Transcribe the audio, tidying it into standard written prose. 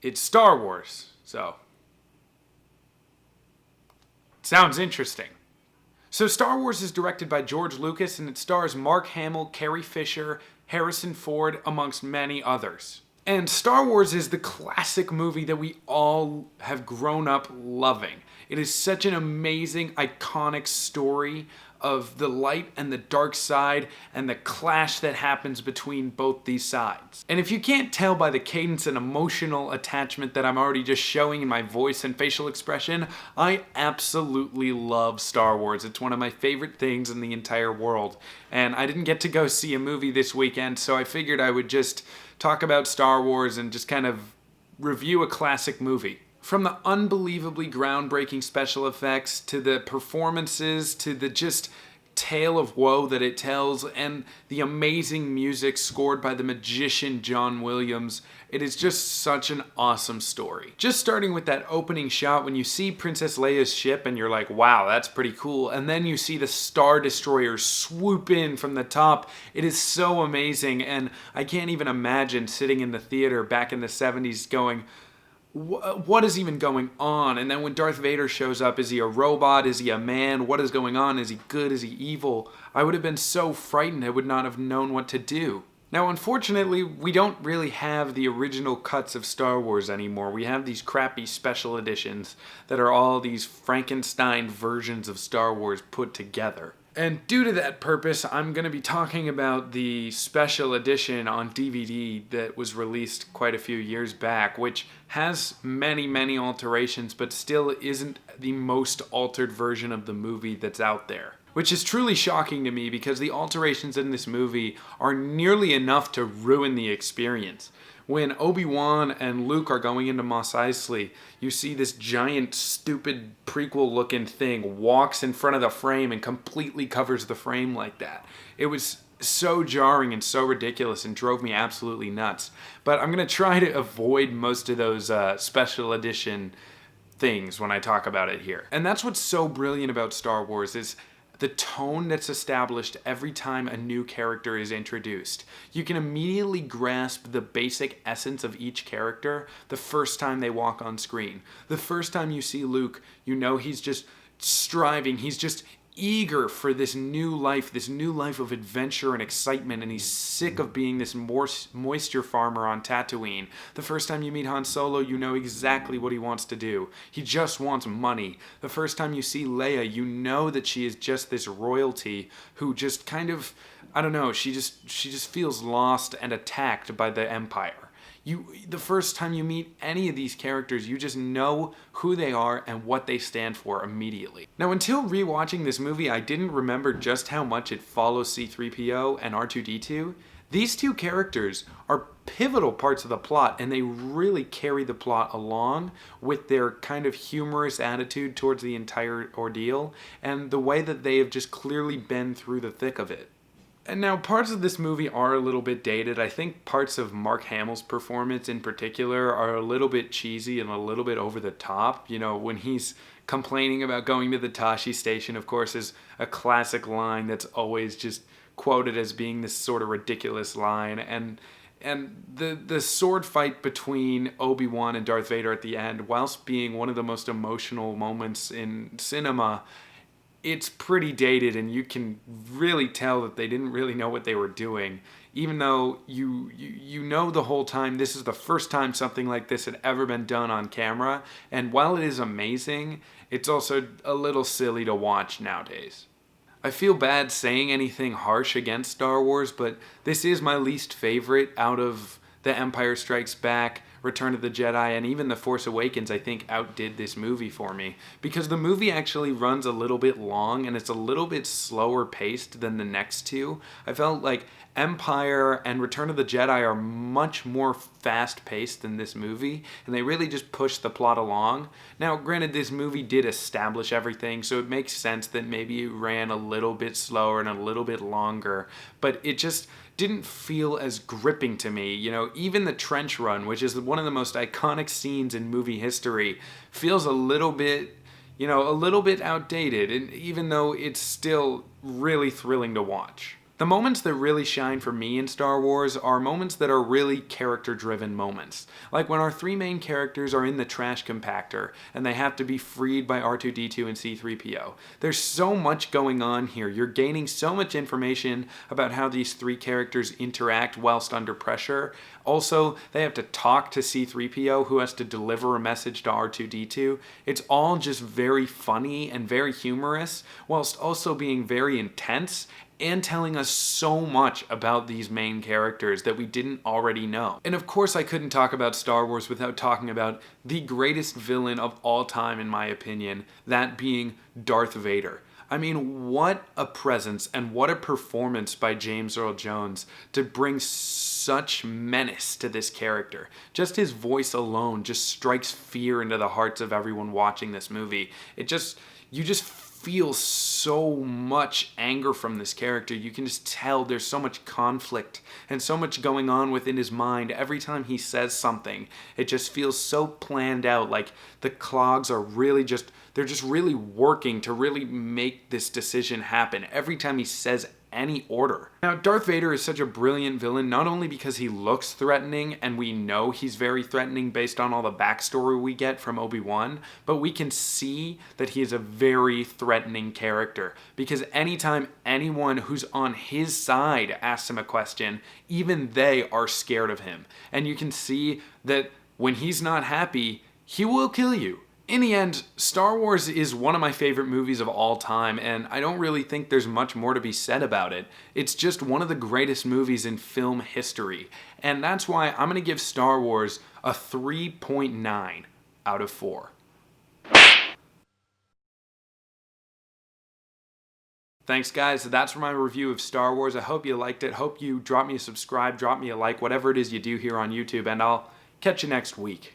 It's Star Wars, so sounds interesting. So Star Wars is directed by George Lucas and it stars Mark Hamill, Carrie Fisher, Harrison Ford, amongst many others. And Star Wars is the classic movie that we all have grown up loving. It is such an amazing, iconic story of the light and the dark side and the clash that happens between both these sides. And if you can't tell by the cadence and emotional attachment that I'm already just showing in my voice and facial expression, I absolutely love Star Wars. It's one of my favorite things in the entire world. And I didn't get to go see a movie this weekend, so I figured I would just talk about Star Wars and just kind of review a classic movie. From the unbelievably groundbreaking special effects to the performances to the just tale of woe that it tells and the amazing music scored by the magician John Williams, it is just such an awesome story. Just starting with that opening shot when you see Princess Leia's ship and you're like, wow, that's pretty cool. And then you see the Star Destroyer swoop in from the top. It is so amazing, and I can't even imagine sitting in the theater back in the 70s going, what is even going on? And then when Darth Vader shows up, is he a robot? Is he a man? What is going on? Is he good? Is he evil? I would have been so frightened I would not have known what to do. Now, unfortunately, we don't really have the original cuts of Star Wars anymore. We have these crappy special editions that are all these Frankenstein versions of Star Wars put together. And due to that purpose, I'm going to be talking about the special edition on DVD that was released quite a few years back, which has many, many alterations, but still isn't the most altered version of the movie that's out there. Which is truly shocking to me because the alterations in this movie are nearly enough to ruin the experience. When Obi-Wan and Luke are going into Mos Eisley, you see this giant, stupid, prequel-looking thing walks in front of the frame and completely covers the frame like that. It was so jarring and so ridiculous and drove me absolutely nuts. But I'm going to try to avoid most of those special edition things when I talk about it here. And that's what's so brilliant about Star Wars is the tone that's established every time a new character is introduced. You can immediately grasp the basic essence of each character the first time they walk on screen. The first time you see Luke, you know he's just striving, he's just eager for this new life of adventure and excitement, and he's sick of being this moisture farmer on Tatooine. The first time you meet Han Solo, you know exactly what he wants to do. He just wants money. The first time you see Leia, you know that she is just this royalty who just kind of, I don't know, she just feels lost and attacked by the Empire. The first time you meet any of these characters, you just know who they are and what they stand for immediately. Now, until rewatching this movie, I didn't remember just how much it follows C-3PO and R2-D2. These two characters are pivotal parts of the plot, and they really carry the plot along with their kind of humorous attitude towards the entire ordeal, and the way that they have just clearly been through the thick of it. And now, parts of this movie are a little bit dated. I think parts of Mark Hamill's performance in particular are a little bit cheesy and a little bit over the top. You know, when he's complaining about going to the Tashi station, of course, is a classic line that's always just quoted as being this sort of ridiculous line. And the sword fight between Obi-Wan and Darth Vader at the end, whilst being one of the most emotional moments in cinema, it's pretty dated, and you can really tell that they didn't really know what they were doing, even though you know the whole time this is the first time something like this had ever been done on camera, and while it is amazing, it's also a little silly to watch nowadays. I feel bad saying anything harsh against Star Wars, but this is my least favorite out of The Empire Strikes Back, Return of the Jedi, and even The Force Awakens, I think, outdid this movie for me. Because the movie actually runs a little bit long, and it's a little bit slower paced than the next two. I felt like Empire and Return of the Jedi are much more fast paced than this movie, and they really just push the plot along. Now, granted, this movie did establish everything, so it makes sense that maybe it ran a little bit slower and a little bit longer, but it just didn't feel as gripping to me. You know, even the trench run, which is one of the most iconic scenes in movie history, feels a little bit outdated, and even though it's still really thrilling to watch. The moments that really shine for me in Star Wars are moments that are really character-driven moments. Like when our three main characters are in the trash compactor and they have to be freed by R2-D2 and C-3PO. There's so much going on here. You're gaining so much information about how these three characters interact whilst under pressure. Also, they have to talk to C-3PO, who has to deliver a message to R2-D2. It's all just very funny and very humorous, whilst also being very intense and telling us so much about these main characters that we didn't already know. And of course I couldn't talk about Star Wars without talking about the greatest villain of all time in my opinion, that being Darth Vader. I mean, what a presence and what a performance by James Earl Jones to bring such menace to this character. Just his voice alone just strikes fear into the hearts of everyone watching this movie. You just feel so much anger from this character. You can just tell there's so much conflict and so much going on within his mind every time he says something. It just feels so planned out, like the clogs are they're just really working to really make this decision happen every time he says any order. Now, Darth Vader is such a brilliant villain, not only because he looks threatening, and we know he's very threatening based on all the backstory we get from Obi-Wan, but we can see that he is a very threatening character, because anytime anyone who's on his side asks him a question, even they are scared of him. And you can see that when he's not happy, he will kill you. In the end, Star Wars is one of my favorite movies of all time, and I don't really think there's much more to be said about it. It's just one of the greatest movies in film history, and that's why I'm going to give Star Wars a 3.9 out of 4. Thanks guys, that's my review of Star Wars. I hope you liked it. Hope you drop me a subscribe, drop me a like, whatever it is you do here on YouTube, and I'll catch you next week.